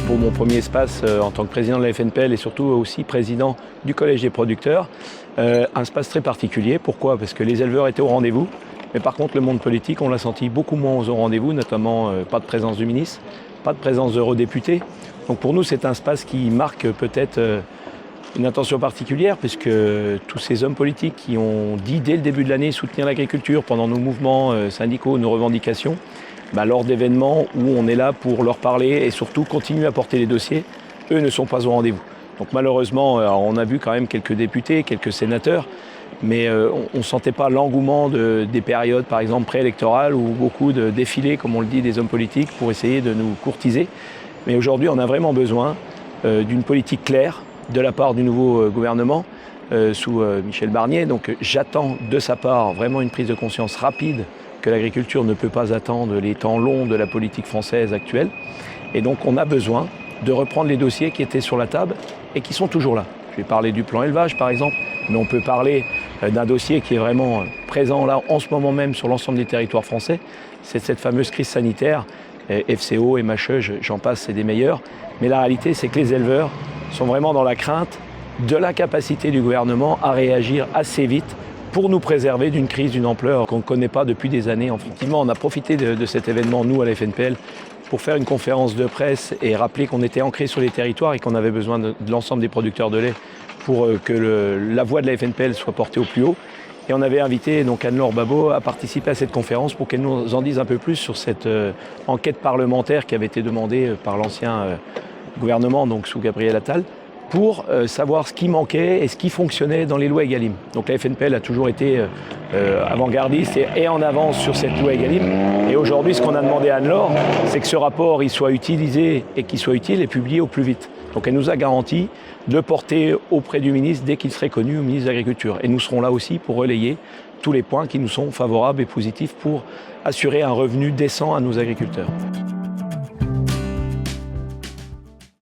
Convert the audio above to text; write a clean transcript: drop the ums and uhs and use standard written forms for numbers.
pour mon premier espace en tant que président de la FNPL et surtout aussi président du Collège des producteurs. Un espace très particulier. Pourquoi? Parce que les éleveurs étaient au rendez-vous. Mais par contre, le monde politique, on l'a senti beaucoup moins au rendez-vous, notamment pas de présence du ministre, pas de présence d'eurodéputés. Donc pour nous, c'est un espace qui marque peut-être une attention particulière, puisque tous ces hommes politiques qui ont dit dès le début de l'année soutenir l'agriculture pendant nos mouvements syndicaux, nos revendications, lors d'événements où on est là pour leur parler et surtout continuer à porter les dossiers, eux ne sont pas au rendez-vous. Donc malheureusement, on a vu quand même quelques députés, quelques sénateurs, mais on ne sentait pas l'engouement des périodes, par exemple, préélectorales, ou beaucoup de défilés, comme on le dit, des hommes politiques pour essayer de nous courtiser. Mais aujourd'hui, on a vraiment besoin d'une politique claire de la part du nouveau gouvernement sous Michel Barnier. Donc j'attends de sa part vraiment une prise de conscience rapide que l'agriculture ne peut pas attendre les temps longs de la politique française actuelle. Et donc on a besoin de reprendre les dossiers qui étaient sur la table et qui sont toujours là. Je vais parler du plan élevage par exemple, mais on peut parler d'un dossier qui est vraiment présent là en ce moment même sur l'ensemble des territoires français. C'est cette fameuse crise sanitaire, FCO, MHE, j'en passe, c'est des meilleurs. Mais la réalité, c'est que les éleveurs sont vraiment dans la crainte de l'incapacité du gouvernement à réagir assez vite pour nous préserver d'une crise d'une ampleur qu'on ne connaît pas depuis des années. Effectivement, on a profité de cet événement, nous, à la FNPL, pour faire une conférence de presse et rappeler qu'on était ancré sur les territoires et qu'on avait besoin de l'ensemble des producteurs de lait pour que la voix de la FNPL soit portée au plus haut. Et on avait invité donc Anne-Laure Babot à participer à cette conférence pour qu'elle nous en dise un peu plus sur cette enquête parlementaire qui avait été demandée par l'ancien gouvernement, donc sous Gabriel Attal, pour savoir ce qui manquait et ce qui fonctionnait dans les lois Egalim. Donc la FNPL a toujours été avant-gardiste et en avance sur cette loi Egalim. Et aujourd'hui, ce qu'on a demandé à Anne-Laure, c'est que ce rapport il soit utilisé et qu'il soit utile et publié au plus vite. Donc elle nous a garanti de porter auprès du ministre dès qu'il serait connu au ministre de l'Agriculture. Et nous serons là aussi pour relayer tous les points qui nous sont favorables et positifs pour assurer un revenu décent à nos agriculteurs.